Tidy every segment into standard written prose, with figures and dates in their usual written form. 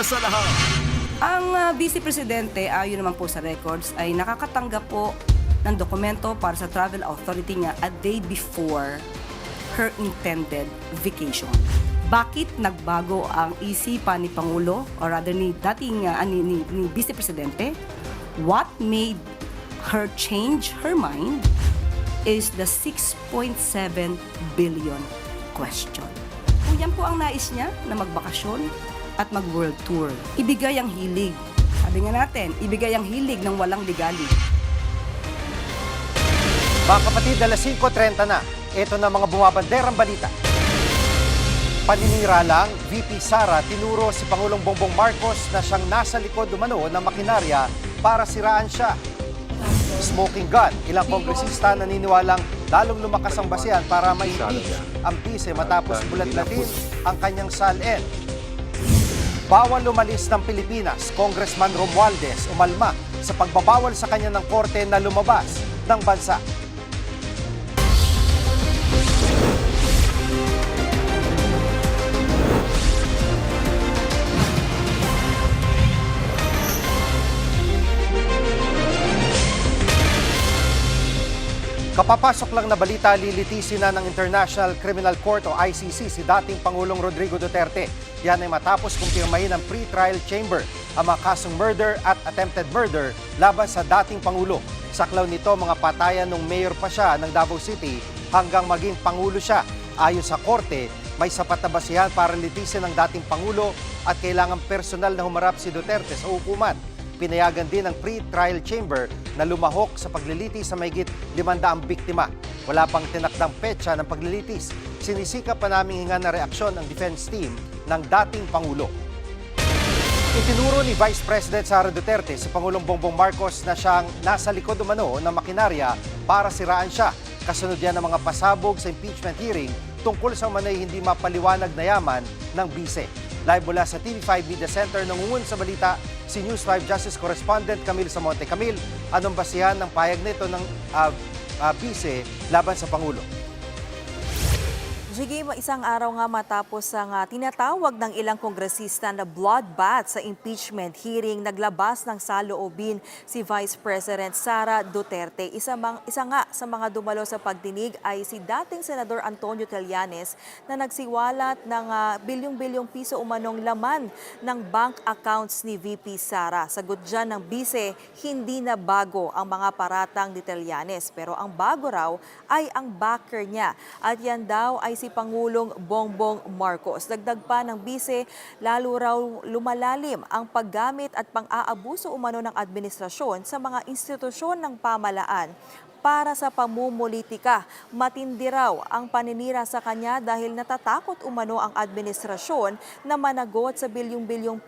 sa lahat. Ang Vice Presidente, ayon naman po sa records, ay nakakatanggap po ng dokumento para sa travel authority niya a day before her intended vacation. Bakit nagbago ang isipan ni Pangulo, or rather ni dating ni Vice Presidente? What made her change her mind is the 6.7 billion question. Kung yan po ang nais niya na magbakasyon at mag-world tour, ibigay ang hilig. Sabi nga natin, ibigay ang hilig ng walang ligali. Mga kapatid, alas 5:30 na. Ito na mga bumabanderang balita. Paninira lang, VP Sara tinuro si Pangulong Bongbong Marcos na siyang nasa likod umano ng makinarya para siraan siya. Smoking gun, ilang kongresista naniniwalang lalong lumakas ang basehan para ma-impeach ang bise matapos bulat-latin ang kanyang salin. Bawal umalis ng Pilipinas, Congressman Romualdez umalma sa pagbabawal sa kanya ng korte na lumabas ng bansa. Kapapasok lang na balita, lilitisin na ng International Criminal Court o ICC si dating Pangulong Rodrigo Duterte. Yan ay matapos kumpirmahin ng pre-trial chamber ang mga kasong murder at attempted murder laban sa dating Pangulo. Saklaw nito mga patayan nung mayor pa siya ng Davao City hanggang maging Pangulo siya. Ayon sa korte, may sapat na basihan para litisin ang dating Pangulo at kailangang personal na humarap si Duterte sa hukuman. Pinayagan din ng pre-trial chamber na lumahok sa paglilitis sa mahigit 500 biktima. Wala pang tinakdang petsa ng paglilitis. Sinisikap pa naming hinga na reaksyon ang defense team ng dating Pangulo. Itinuro ni Vice President Sara Duterte si Pangulong Bongbong Marcos na siyang nasa likod umano ng makinarya para siraan siya. Kasunod yan ng mga pasabog sa impeachment hearing tungkol sa umano'y hindi mapaliwanag na yaman ng bise. Live mula sa TV5 Media Center, nangungun sa balita si News 5 Justice Correspondent Camille Samonte. Camille, anong basihan ng payag nito ng bise laban sa Pangulo? Jiggy, isang araw nga matapos ang tinatawag ng ilang kongresista na bloodbath sa impeachment hearing, naglabas ng saloobin si Vice President Sara Duterte. Isa nga sa mga dumalo sa pagdinig ay si dating Senador Antonio Trillanes na nagsiwalat ng bilyong-bilyong piso umanong laman ng bank accounts ni VP Sara. Sagot dyan ng bise, hindi na bago ang mga paratang ni Trillanes, pero ang bago raw ay ang backer niya. At yan daw ay si Pangulong Bongbong Marcos. Dagdag pa ng bise, lalo raw lumalalim ang paggamit at pang-aabuso umano ng administrasyon sa mga institusyon ng pamahalaan para sa pamumulitika. Matindi raw ang paninira sa kanya dahil natatakot umano ang administrasyon na managot sa bilyong-bilyong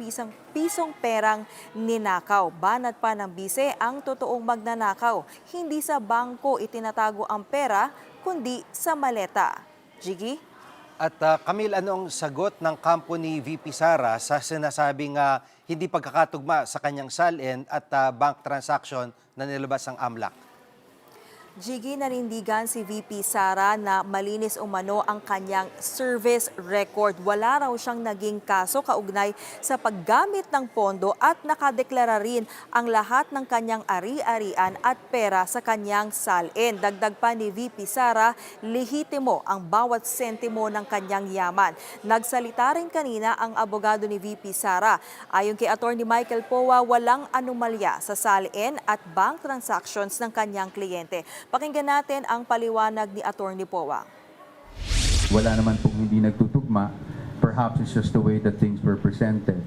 pisong perang ninakaw. Banat pa ng bise, ang totoong magnanakaw, hindi sa bangko itinatago ang pera, kundi sa maleta. Jiggy? At Camille, anong sagot ng kampo ni VP Sara sa sinasabing hindi pagkakatugma sa kanyang salin at bank transaction na nilabas ng AMLAC? Jiggy, nanindigan si VP Sara na malinis umano ang kanyang service record. Wala raw siyang naging kaso kaugnay sa paggamit ng pondo at nakadeklara rin ang lahat ng kanyang ari-arian at pera sa kanyang salin. Dagdag pa ni VP Sara, lehitimo ang bawat sentimo ng kanyang yaman. Nagsalita rin kanina ang abogado ni VP Sara. Ayon kay Atty. Michael Powa, walang anomalya sa salin at bank transactions ng kanyang kliyente. Pakinggan natin ang paliwanag ni Atty. Powa. Wala naman pong hindi nagtutugma. Perhaps it's just the way that things were presented.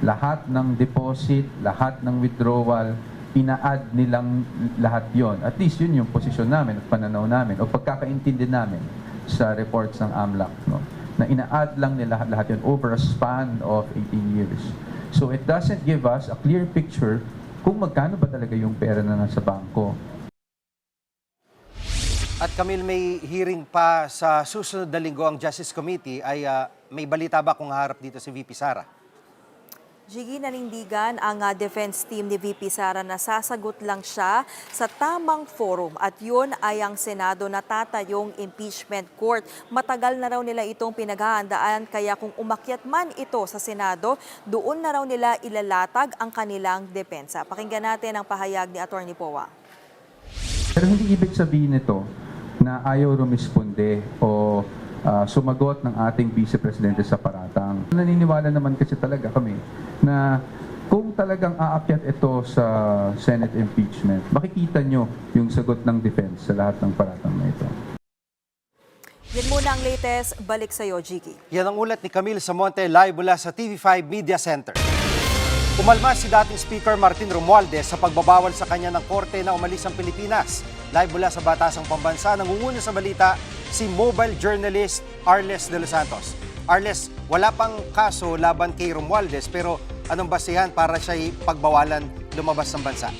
Lahat ng deposit, lahat ng withdrawal, ina-add nilang lahat yon. At least yun yung posisyon namin at pananaw namin o pagkakaintindi namin sa reports ng AMLAC. No? Na ina-add lang nila lahat yun over a span of 18 years. So it doesn't give us a clear picture kung magkano ba talaga yung pera na nasa bangko. At Camille, may hearing pa sa susunod na linggo ang Justice Committee. Ay may balita ba kung harap dito si VP Sara? Jiggy, nanindigan ang defense team ni VP Sara na sasagot lang siya sa tamang forum at yun ay ang Senado na tatayong impeachment court. Matagal na raw nila itong pinaghahandaan kaya kung umakyat man ito sa Senado, doon na raw nila ilalatag ang kanilang depensa. Pakinggan natin ang pahayag ni Atty. Poa. Pero hindi ibig sabihin nito na ayaw rumisponde o sumagot ng ating Vice Presidente sa paratang. Naniniwala naman kasi talaga kami na kung talagang aakyat ito sa Senate impeachment, makikita nyo yung sagot ng defense sa lahat ng paratang na ito. Yan muna ang latest. Balik sa iyo, Jiggy. Yan ang ulat ni Camille Samonte live mula sa TV5 Media Center. Umalma si dating Speaker Martin Romualdez sa pagbabawal sa kanya ng korte na umalis ang Pilipinas. Live mula sa Batasang Pambansa, nangunguna sa balita si mobile journalist Arles de los Santos. Arles, wala pang kaso laban kay Romualdez pero anong basihan para siya pagbawalan lumabas ng bansa?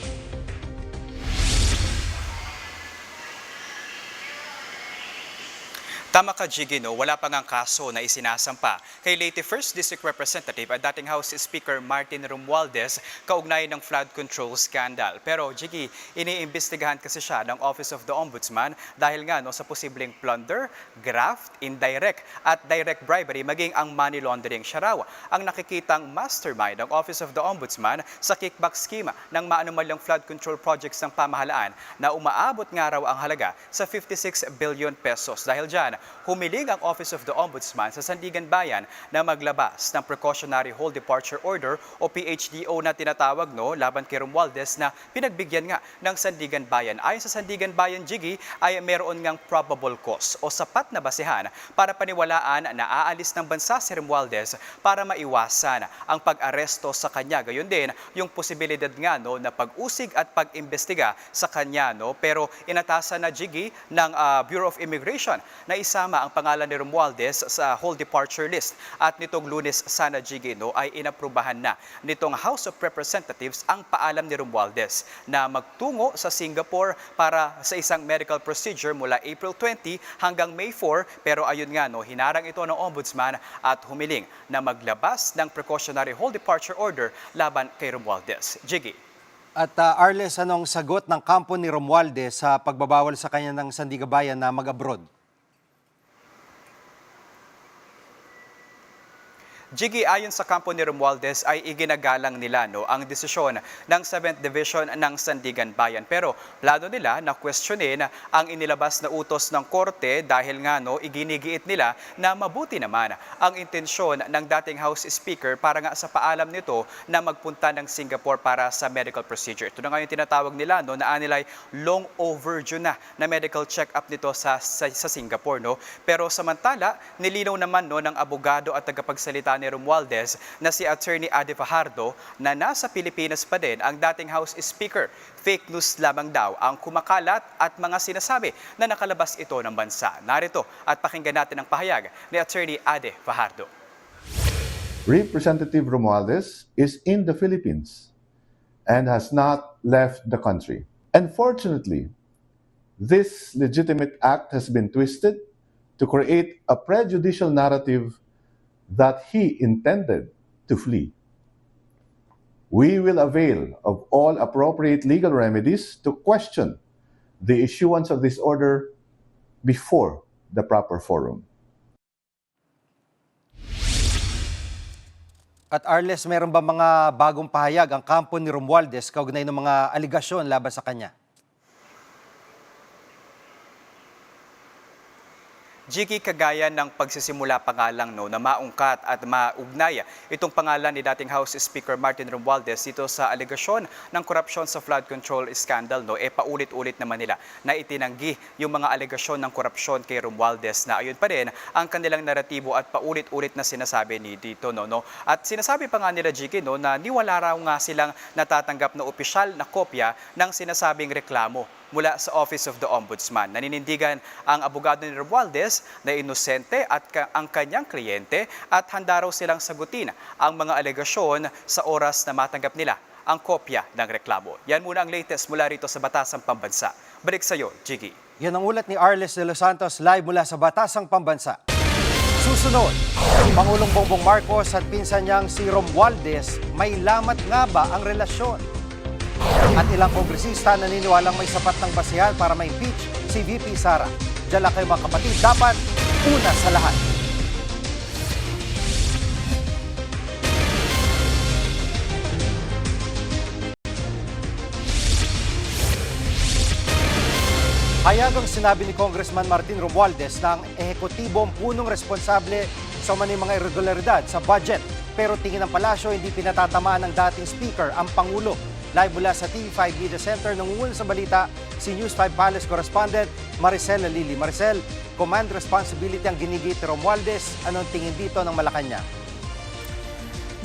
Tama ka, Jiggy, no? Wala pang ang kaso na isinasampa kay late First District Representative at dating House Speaker Martin Romualdez kaugnay ng flood control scandal. Pero, Jiggy, iniimbestigahan kasi siya ng Office of the Ombudsman dahil nga sa posibleng plunder, graft, indirect at direct bribery maging ang money laundering. Siya raw ang nakikitang mastermind ng Office of the Ombudsman sa kickback scheme ng maanumalyang flood control projects ng pamahalaan na umaabot nga raw ang halaga sa 56 billion pesos. Dahil dyan, humiling ang Office of the Ombudsman sa Sandigan Bayan na maglabas ng Precautionary Hold Departure Order o PHDO na tinatawag laban kay Romualdez na pinagbigyan nga ng Sandigan Bayan. Ayon sa Sandigan Bayan, Jiggy, ay meron ngang probable cause o sapat na basehan para paniwalaan na aalis ng bansa si Romualdez para maiwasan ang pag-aresto sa kanya. Gayon din yung posibilidad nga na pag-usig at pag-imbestiga sa kanya. Pero inatasan na, Jiggy, ng Bureau of Immigration na isama ang pangalan ni Romualdez sa whole departure list. At nitong Lunes sana, Jiggy, ay inaprubahan na nitong House of Representatives ang paalam ni Romualdez na magtungo sa Singapore para sa isang medical procedure mula April 20 hanggang May 4. Pero ayun nga, hinarang ito ng Ombudsman at humiling na maglabas ng Precautionary Hold Departure Order laban kay Romualdez. Jiggy. At Arles, anong sagot ng kampo ni Romualdez sa pagbabawal sa kanya ng Sandigan Bayan na mag-abroad? Jiggy, ayon sa kampo ni Romualdez ay iginagalang nila ang desisyon ng 7th Division ng Sandigan Bayan. Pero plano nila na questionin ang inilabas na utos ng korte dahil nga iginigiit nila na mabuti naman ang intensyon ng dating House Speaker para nga sa paalam nito na magpunta ng Singapore para sa medical procedure. Ito na nga yung tinatawag nila na anilay long overdue na medical check-up nito sa Singapore. Pero samantala, nilinaw naman ng abogado at tagapagsalita ni Romualdez na si Attorney Ade Fajardo na nasa Pilipinas pa din ang dating House Speaker. Fake news lamang daw ang kumakalat at mga sinasabi na nakalabas ito ng bansa. Narito at pakinggan natin ang pahayag ni Attorney Ade Fajardo. Representative Romualdez is in the Philippines and has not left the country. Unfortunately, this legitimate act has been twisted to create a prejudicial narrative that he intended to flee. We will avail of all appropriate legal remedies to question the issuance of this order before the proper forum. At Arles, meron ba mga bagong pahayag ang kampo ni Romualdez kaugnay ng mga aligasyon laban sa kanya? Jiggy, kagaya ng pagsisimula pa nga lang na maungkat at maugnay itong pangalan ni dating House Speaker Martin Romualdez dito sa alegasyon ng korupsyon sa flood control scandal. Paulit-ulit naman nila na itinanggi yung mga alegasyon ng korupsyon kay Romualdez na ayun pa rin ang kanilang naratibo at paulit-ulit na sinasabi ni dito. At sinasabi pa nga nila, Jiggy, na niwala raw nga silang natatanggap na opisyal na kopya ng sinasabing reklamo mula sa Office of the Ombudsman. Naninindigan ang abogado ni Romualdez na inosente at ang kanyang kliyente at handa raw silang sagutin ang mga alegasyon sa oras na matanggap nila ang kopya ng reklamo. Yan muna ang latest mula rito sa Batasang Pambansa. Balik sa iyo, Jiggy. Yan ang ulat ni Arles de los Santos live mula sa Batasang Pambansa. Susunod, Pangulong Bongbong Marcos at pinsan niyang si Romualdez, may lamat nga ba ang relasyon? At ilang kongresista naniniwalang may sapat ng basihan para ma-impeach si VP Sara. Diyan lang kayo mga kapatid, dapat una sa lahat. Hayagang sinabi ni Congressman Martin Romualdez na ang ehekutibo ang punong responsable sa mga irregularidad sa budget. Pero tingin ng palasyo, hindi pinatatamaan ng dating speaker ang Pangulo. Live mula sa TV5 Media Center, nangunguna sa balita si News 5 Palace correspondent Maricel Lili. Maricel, command responsibility ang ginigit ni Romualdez. Anong tingin dito ng Malacanang?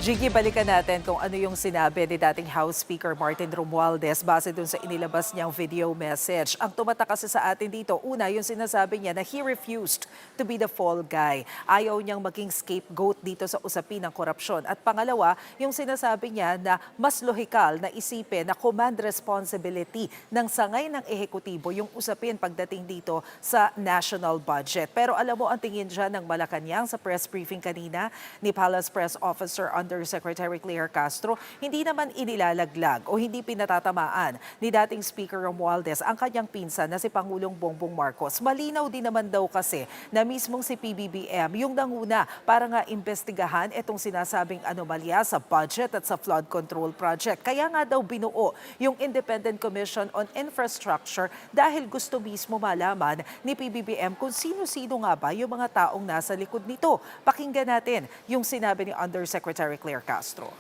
Jiggy, balikan natin kung ano yung sinabi ni dating House Speaker Martin Romualdez base dun sa inilabas niyang video message. Ang tumata kasi sa atin dito, una, yung sinasabi niya na he refused to be the fall guy. Ayaw niyang maging scapegoat dito sa usapin ng korupsyon. At pangalawa, yung sinasabi niya na mas lohikal na isipin na command responsibility ng sangay ng ehekutibo yung usapin pagdating dito sa national budget. Pero alam mo, ang tingin dyan ng Malacanang sa press briefing kanina ni Palace Press Officer Undersecretary Claire Castro, hindi naman inilalaglag o hindi pinatatamaan ni dating Speaker Romualdez ang kanyang pinsan na si Pangulong Bongbong Marcos. Malinaw din naman daw kasi na mismong si PBBM yung nanguna para nga imbestigahan itong sinasabing anomalya sa budget at sa flood control project. Kaya nga daw binuo yung Independent Commission on Infrastructure dahil gusto mismo malaman ni PBBM kung sino-sino nga ba yung mga taong nasa likod nito. Pakinggan natin yung sinabi ni Undersecretary Claire Castro.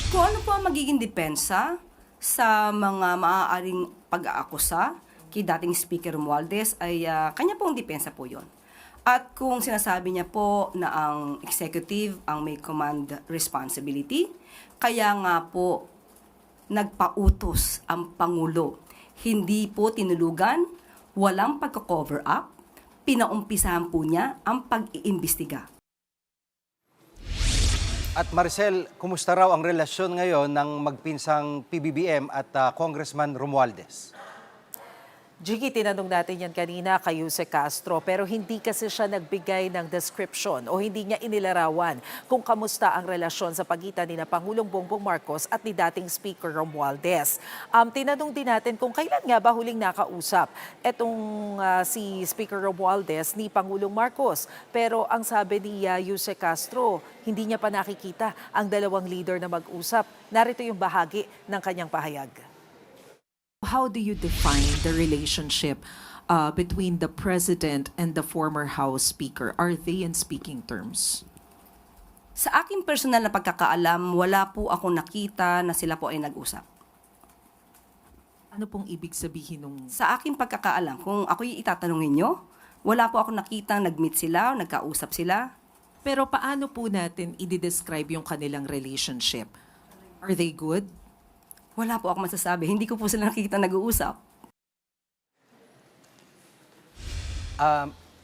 Kung ano po ang magiging depensa sa mga maaaring pag-aakusa kay dating Speaker Romualdez ay kanya pong depensa po yon. At kung sinasabi niya po na ang executive ang may command responsibility, kaya nga po nagpautos ang Pangulo. Hindi po tinulugan, walang pagka-cover up, pinaumpisahan po niya ang pag-iimbestiga. At Maricel, kumusta raw ang relasyon ngayon ng magpinsang PBBM at Congressman Romualdez? Jiggy, tinanong natin yan kanina kay Jose Castro pero hindi kasi siya nagbigay ng description o hindi niya inilarawan kung kamusta ang relasyon sa pagitan ni na Pangulong Bongbong Marcos at ni dating Speaker Romualdez. Tinanong din natin kung kailan nga ba huling nakausap etong si Speaker Romualdez ni Pangulong Marcos. Pero ang sabi ni Jose Castro, hindi niya pa nakikita ang dalawang leader na mag-usap. Narito yung bahagi ng kanyang pahayag. How do you define the relationship between the president and the former House Speaker? Are they in speaking terms? Sa aking personal na pagkakaalam, wala po ako nakita na sila po ay nag-usap. Ano pong ibig sabihin nung... Sa aking pagkakaalam, kung ako'y itatanungin nyo, wala po ako nakita nag-meet sila o nagkausap sila. Pero paano po natin i-describe yung kanilang relationship? Are they good? Wala po ako masasabi. Hindi ko po sila nakikita nag-uusap.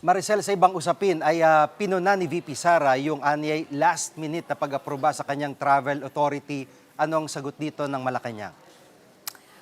Maricel, sa ibang usapin ay pinuna ni VP Sara yung anyay last minute na pag-aproba sa kanyang travel authority. Anong sagot dito ng Malacanang?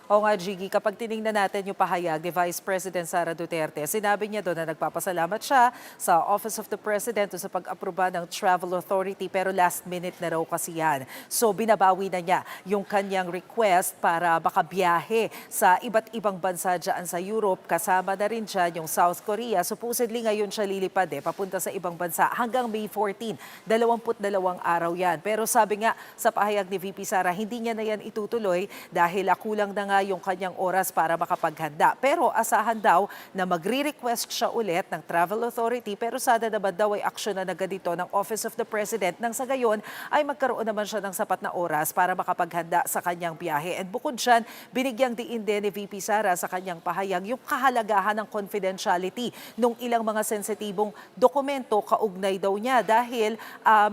O nga, Jiggy, kapag tinignan natin yung pahayag ni Vice President Sara Duterte, sinabi niya doon na nagpapasalamat siya sa Office of the President sa pag-aproba ng Travel Authority pero last minute na raw kasi yan. So binabawi na niya yung kanyang request para makabiyahe sa iba't ibang bansa dyan sa Europe. Kasama na rin dyan yung South Korea. Supposedly ngayon siya lilipad papunta sa ibang bansa hanggang May 14. 22 araw yan. Pero sabi nga sa pahayag ni VP Sara, hindi niya na yan itutuloy dahil kulang na nga yung kanyang oras para makapaghanda. Pero asahan daw na magre-request siya ulit ng Travel Authority pero sana naman daw ay aksyon na ganito ng Office of the President nang sa gayon ay magkaroon naman siya ng sapat na oras para makapaghanda sa kanyang biyahe. And bukod dyan, binigyang diin din ni VP Sara sa kanyang pahayag yung kahalagahan ng confidentiality nung ilang mga sensitibong dokumento kaugnay daw niya dahil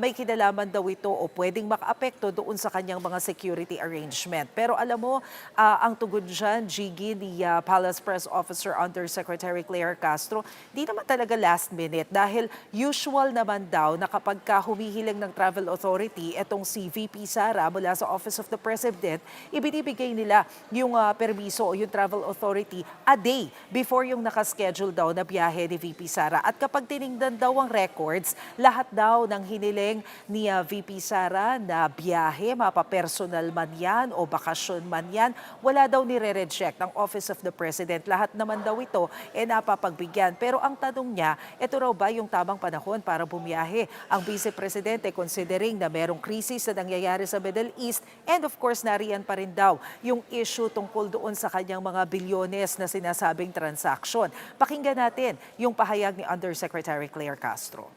may kinalaman daw ito o pwedeng makaapekto doon sa kanyang mga security arrangement. Pero alam mo, ang ang tugon dyan, Jiggy, ni Palace Press Officer Undersecretary Claire Castro, di naman talaga last minute dahil usual naman daw na kapag humihiling ng Travel Authority itong si VP Sara mula sa Office of the President, ibinibigay nila yung permiso o yung Travel Authority a day before yung nakaschedule daw na biyahe ni VP Sara. At kapag tinignan daw ang records, lahat daw ng hiniling ni VP Sara na biyahe, mapapersonal man yan o bakasyon man yan, wala daw nire-reject ng Office of the President. Lahat naman daw ito napapagbigyan. Pero ang tanong niya, ito raw ba yung tamang panahon para bumiyahe ang Vice Presidente considering na merong krisis na nangyayari sa Middle East and of course nariyan pa rin daw yung issue tungkol doon sa kanyang mga bilyones na sinasabing transaction. Pakinggan natin yung pahayag ni Undersecretary Claire Castro.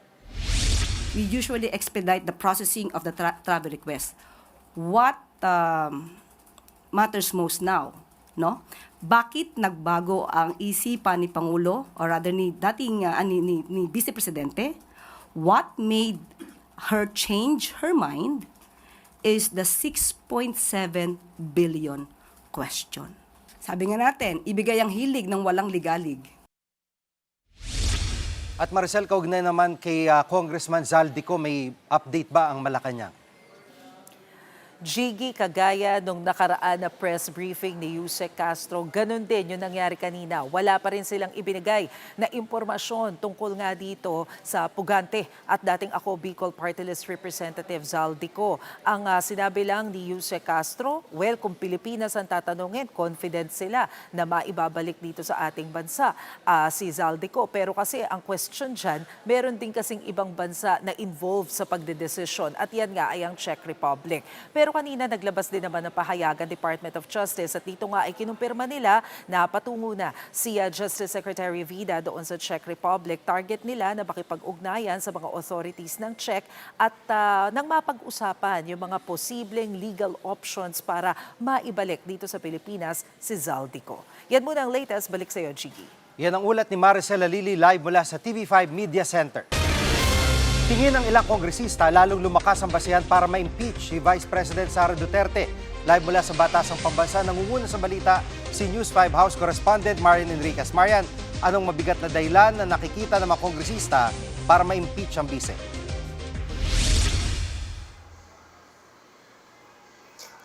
We usually expedite the processing of the travel request. What matters most now, no? Bakit nagbago ang isipan ni Pangulo or rather ni dating ni Vice Presidente? What made her change her mind is the 6.7 billion question. Sabi nga natin, ibigay ang hilig ng walang ligalig. At Maricel, kaugnay naman kay Congressman Zaldico, may update ba ang Malacanang? Jiggy, kagaya nung nakaraan na press briefing ni Yusek Castro, ganun din yung nangyari kanina. Wala pa rin silang ibinigay na impormasyon tungkol nga dito sa pugante at dating ako Bicol Party List Representative Zaldico. Ang sinabi lang ni Yusek Castro, well, kung Pilipinas ang tatanungin, confident sila na maibabalik dito sa ating bansa si Zaldico. Pero kasi ang question dyan, meron din kasing ibang bansa na involved sa pagdedesisyon at yan nga ay ang Czech Republic. Pero kanina naglabas din naman ng pahayagan Department of Justice at dito nga ay kinumpirma nila na patungo na si Justice Secretary Vida doon sa Czech Republic. Target nila na makipag-ugnayan sa mga authorities ng Czech at nang mapag-usapan yung mga posibleng legal options para maibalik dito sa Pilipinas si Zaldico. Yan muna ang latest. Balik sa iyo, Jiggy. Yan ang ulat ni Maricel Alili live mula sa TV5 Media Center. Tingin ng ilang kongresista lalong lumakas ang basihan para ma-impeach si Vice President Sara Duterte. Live mula sa Batasang Pambansa, nangunguna sa balita si News 5 House Correspondent Marian Enriquez. Marian, anong mabigat na dahilan na nakikita ng mga kongresista para ma-impeach ang bise?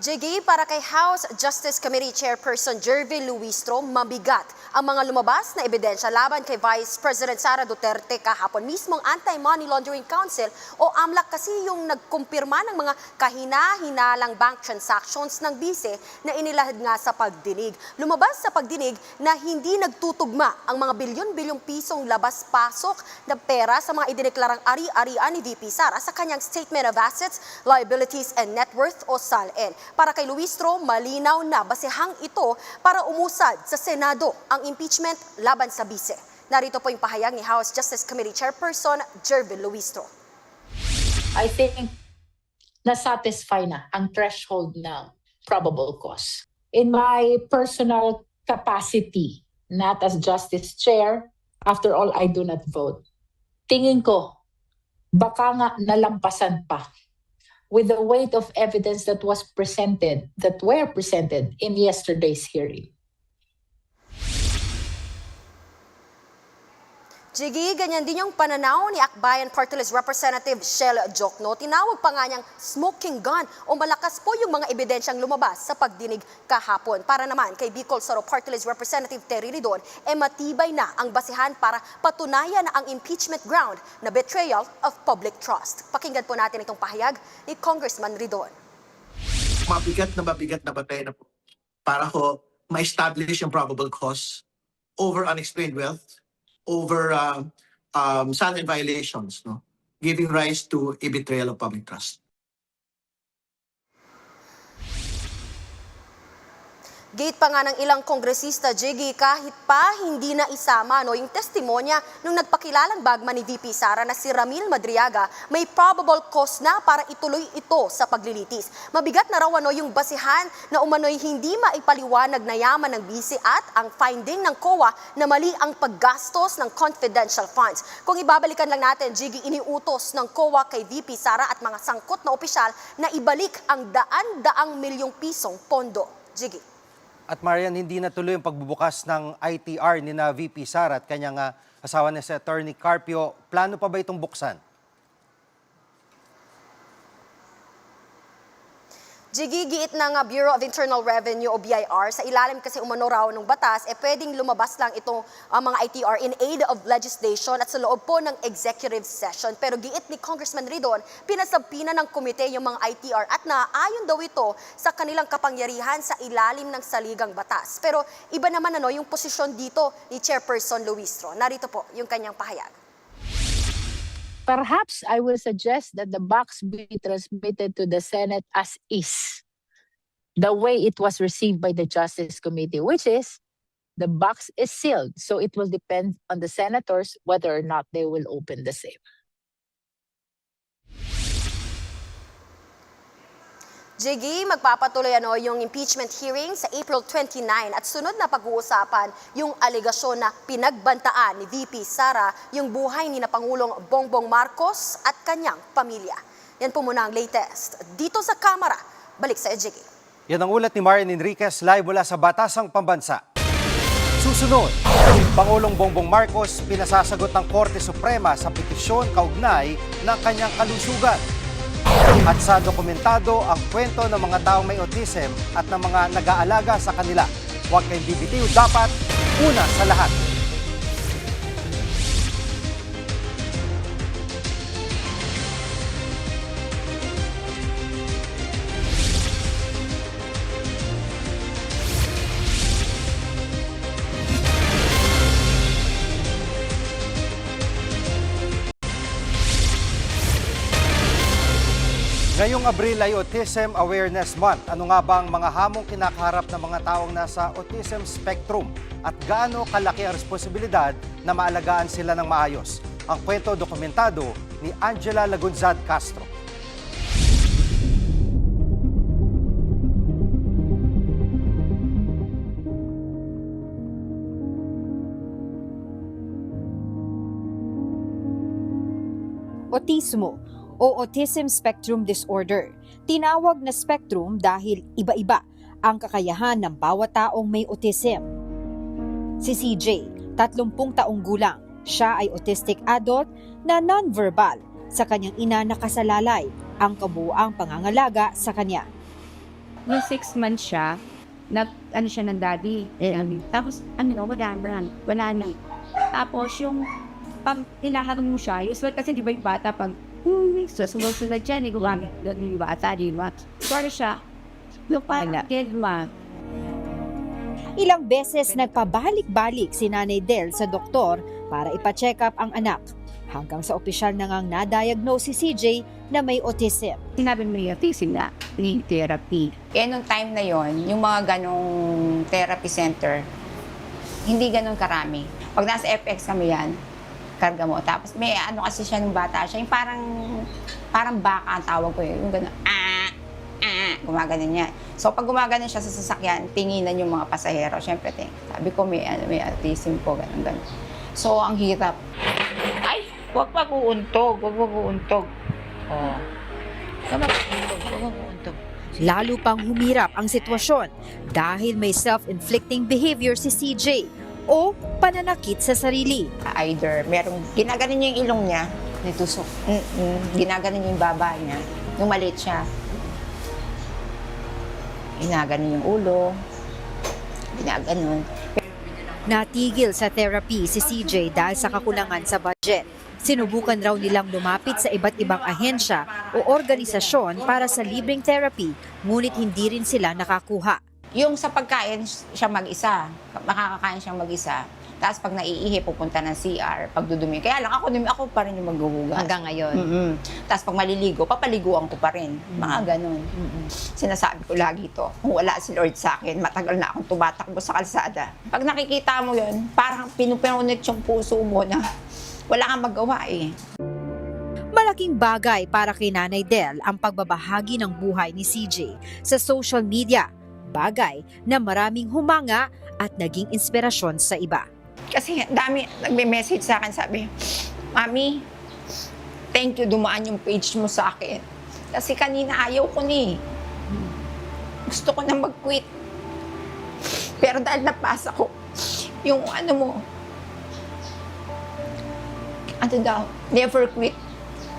Jiggy, para kay House Justice Committee Chairperson Jervy Luistro, mabigat ang mga lumabas na ebidensya laban kay Vice President Sara Duterte kahapon. Mismong Anti-Money Laundering Council o AMLAC kasi yung nagkumpirma ng mga kahina-hinalang bank transactions ng bise na inilahad nga sa pagdinig. Lumabas sa pagdinig na hindi nagtutugma ang mga bilyon-bilyong pisong labas-pasok na pera sa mga idineklarang ari-arian ni VP Sara sa kanyang Statement of Assets, Liabilities and Net Worth o SALN. Para kay Luistro, malinaw na basehang ito para umusad sa Senado ang impeachment laban sa bise. Narito po yung pahayag ni House Justice Committee Chairperson Jervy Luistro. I think na-satisfy na ang threshold ng probable cause. In my personal capacity, not as Justice Chair, after all, I do not vote. Tingin ko, baka nga nalampasan pa with the weight of evidence that were presented in yesterday's hearing. Jiggy, ganyan din yung pananaw ni Akbayan Party List Representative Shell Jokno. Tinawag pa nga niyang smoking gun o malakas po yung mga ebidensyang lumabas sa pagdinig kahapon. Para naman kay Bicol Soro Party List Representative Terry Ridon, matibay na ang basihan para patunayan na ang impeachment ground na betrayal of public trust. Pakinggan po natin itong pahayag ni Congressman Ridon. Mabigat na batay na po para ho ma-establish yung probable cause over unexplained wealth, over SALN violations, no, giving rise to a betrayal of public trust. Gate pa nga ng ilang kongresista, Jiggy, kahit pa hindi na isama yung testimonya nung nagpakilalang bagman ni VP Sara na si Ramil Madriaga, may probable cause na para ituloy ito sa paglilitis. Mabigat na raw yung basihan na umano'y hindi maipaliwanag na yaman ng bisi at ang finding ng COA na mali ang paggastos ng confidential funds. Kung ibabalikan lang natin, Jiggy, iniutos ng COA kay VP Sara at mga sangkot na opisyal na ibalik ang daan-daang milyong pisong pondo. Jiggy. At Marian, hindi natuloy ang pagbubukas ng ITR ni na VP Sara at kanyang asawa na si Attorney Carpio. Plano pa ba itong buksan? Gigigiit ng Bureau of Internal Revenue o BIR sa ilalim kasi umano raw ng batas, pwedeng lumabas lang itong mga ITR in aid of legislation at sa loob po ng executive session. Pero giit ni Congressman Ridon, pinasabpina ng komite yung mga ITR at naaayon daw ito sa kanilang kapangyarihan sa ilalim ng saligang batas. Pero iba naman yung posisyon dito ni Chairperson Luistro. Narito po yung kanyang pahayag. Perhaps I will suggest that the box be transmitted to the Senate as is, the way it was received by the Justice Committee, which is the box is sealed. So it will depend on the senators whether or not they will open the same. Jiggy, magpapatuloy yung impeachment hearing sa April 29 at sunod na pag-uusapan yung aligasyon na pinagbantaan ni VP Sara yung buhay ni na Pangulong Bongbong Marcos at kanyang pamilya. Yan po muna ang latest. Dito sa Kamara, balik sa Jiggy. Yan ang ulat ni Marian Enriquez live mula sa Batasang Pambansa. Susunod, Pangulong Bongbong Marcos pinasasagot ng Korte Suprema sa petisyon kaugnay ng kanyang kalusugan. At sa dokumentado ang kwento ng mga taong may autism at ng mga nag-aalaga sa kanila. Huwag kayong bibitiw, dapat una sa lahat. Ngayong Abril ay Autism Awareness Month. Ano nga ba ang mga hamong kinakaharap ng mga taong nasa autism spectrum at gaano kalaki ang responsibilidad na maalagaan sila ng maayos? Ang kwento dokumentado ni Angela Lagunzad Castro. Autismo o Autism Spectrum Disorder. Tinawag na spectrum dahil iba-iba ang kakayahan ng bawat taong may autism. Si CJ, 30 taong gulang. Siya ay autistic adult na non-verbal. Sa kanyang ina nakasalalay ang kabuuang pangangalaga sa kanya. Nung 6 months siya, siya ng daddy. Tapos, wala na. Tapos yung pag ilaharap mo siya, usual kasi di ba yung bata pag susunod siya, hindi ko gamit yung bata, di ba? Sorry siya, yung parang Ilang beses nagpabalik-balik si Nanay Del sa doktor para ipa-check up ang anak. Hanggang sa opisyal na ngang na-diagnose si CJ na may autism. Sinabi mo yung autism na need therapy. Nung time na yon, yung mga ganong therapy center, hindi ganon karami. Pag nasa FX kami yan, karga mo. Tapos may kasi siya nung bata siya, yung parang baka ang tawag ko yung gano'n, gumaganon niya. So pag gumaganon siya sa sasakyan, tinginan yung mga pasahero. Siyempre, sabi ko may autism po, gano'n. So ang hirap. Ay, huwag mag-uuntog. Oh. Lalo pang humirap ang sitwasyon dahil may self-inflicting behavior si CJ o pananakit sa sarili. Either merong ginaganon niya yung ilong niya, Natusok. ginaganon niya yung baba niya, nung maliit siya. Ginaganon yung ulo, ginaganon. Natigil sa therapy si CJ dahil sa kakulangan sa budget. Sinubukan raw nilang lumapit sa iba't ibang ahensya o organisasyon para sa libreng therapy, ngunit hindi rin sila nakakuha. Yung sa pagkain siya mag-isa, makakakain siyang mag-isa. Tapos pag naiihi, pupunta ng CR, pagdudumi. Kaya lang ako pa rin yung maghuhugas. Hanggang ngayon. Tapos pag maliligo, papaliguan ko pa rin. Mga ganun. Sinasabi ko lagi to, kung wala si Lord sa akin, matagal na akong tumatakbo sa kalsada. Pag nakikita mo yun, parang pinupunit yung puso mo na wala kang magawa eh. Malaking bagay para kay Nanay Del ang pagbabahagi ng buhay ni CJ sa social media. Bagay na maraming humanga at naging inspirasyon sa iba. Kasi dami nagme-message sa akin, sabi, Mami, thank you, dumaan yung page mo sa akin. Kasi kanina ayaw ko ni. Gusto ko na mag-quit. Pero dahil napasa ko, yung ano mo, ano daw, never quit.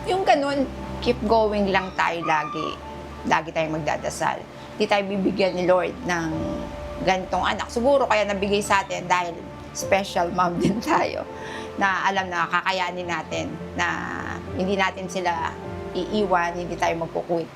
Yung ganun, keep going lang tayo lagi. Lagi tayong magdadasal. Di tayo bibigyan ni Lord ng ganitong anak. Siguro kaya nabigay sa atin dahil special mom din tayo na alam na kakayanin natin na hindi natin sila iiwan, hindi tayo magkukwit.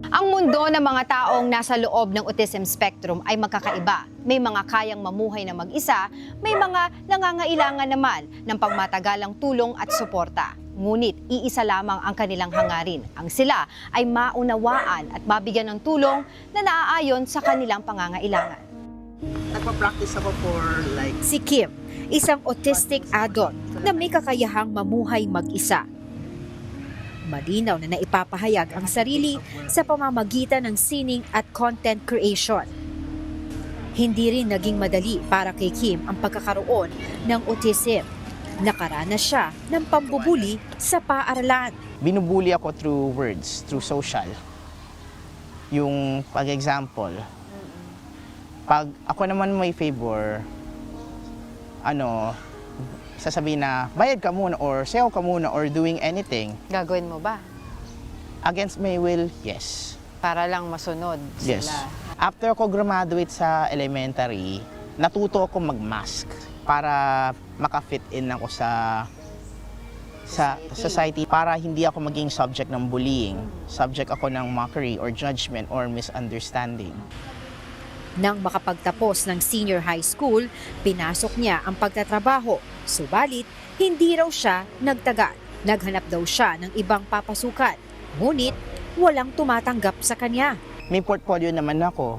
Ang mundo ng mga taong nasa loob ng autism spectrum ay magkakaiba. May mga kayang mamuhay na mag-isa, may mga nangangailangan naman ng pangmatagalang tulong at suporta. Ngunit iisa lamang ang kanilang hangarin. Ang sila ay maunawaan at mabigyan ng tulong na naaayon sa kanilang pangangailangan. Nagpa-practice ako for like Si Kim, isang autistic adult na may kakayahang mamuhay mag-isa. Malinaw na naipapahayag ang sarili sa pamamagitan ng sining at content creation. Hindi rin naging madali para kay Kim ang pagkakaroon ng autism. Nakaranas siya ng pambubuli sa paaralan. Binubuli ako through words, through social. Yung pag-example, pag ako naman may favor, sasabihin na bayad ka muna or sayaw ka muna or doing anything. Gagawin mo ba? Against my will, yes. Para lang masunod sila. Yes. After ako graduate sa elementary, natuto ako mag-mask para maka-fit in ako sa society para hindi ako maging subject ng bullying. Subject ako ng mockery or judgment or misunderstanding. Nang makapagtapos ng senior high school, pinasok niya ang pagtatrabaho. Subalit, hindi raw siya nagtagal. Naghanap daw siya ng ibang papasukan. Ngunit, walang tumatanggap sa kanya. May portfolio naman ako.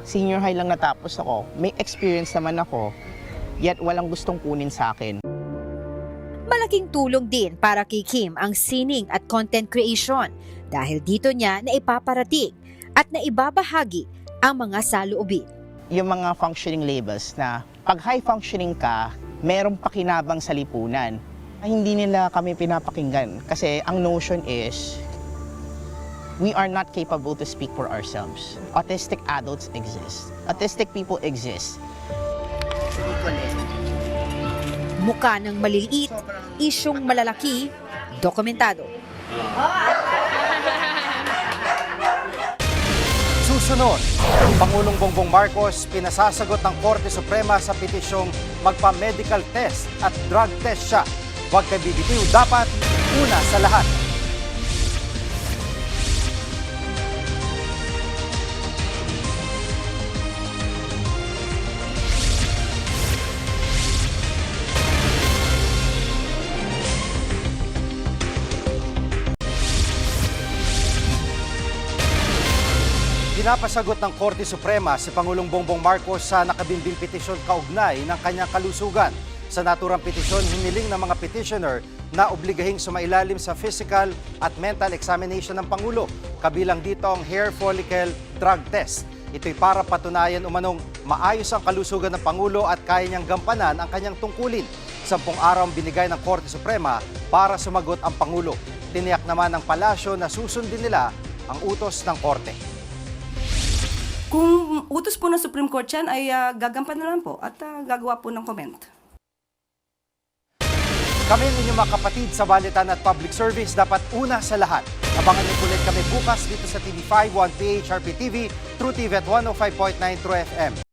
Senior high lang natapos ako. May experience naman ako. Yet walang gustong kunin sa akin. Malaking tulong din para kay Kim ang sining at content creation dahil dito niya naipaparating at naibabahagi ang mga saloobin. Yung mga functioning labels na pag high functioning ka, merong pakinabang sa lipunan. Hindi nila kami pinapakinggan kasi ang notion is we are not capable to speak for ourselves. Autistic adults exist. Autistic people exist. Mukha ng maliliit, isyong malalaki, dokumentado. Susunod, Pangulong Bongbong Marcos pinasasagot ng Korte Suprema sa petisyong magpa-medical test at drug test siya. Huwag kang bibitiw, dapat una sa lahat. Pinapasagot ng Korte Suprema si Pangulong Bongbong Marcos sa nakabimbing petisyon kaugnay ng kanyang kalusugan. Sa naturang petisyon, hiniling ng mga petitioner na obligahing sumailalim sa physical at mental examination ng Pangulo. Kabilang dito ang hair follicle drug test. Ito'y para patunayan umanong maayos ang kalusugan ng Pangulo at kaya niyang gampanan ang kanyang tungkulin. 10 araw ang binigay ng Korte Suprema para sumagot ang Pangulo. Tiniyak naman ng palasyo na susundin nila ang utos ng Korte. Kung utos po ng Supreme Court yan, ay gagampan na lang po at gagawa po ng comment. Kami ninyong mga kapatid sa Balitan at Public Service, dapat una sa lahat. Abangan niyo ulit kami bukas dito sa TV5, 1PH, RPTV, True TV at 105.9 True FM.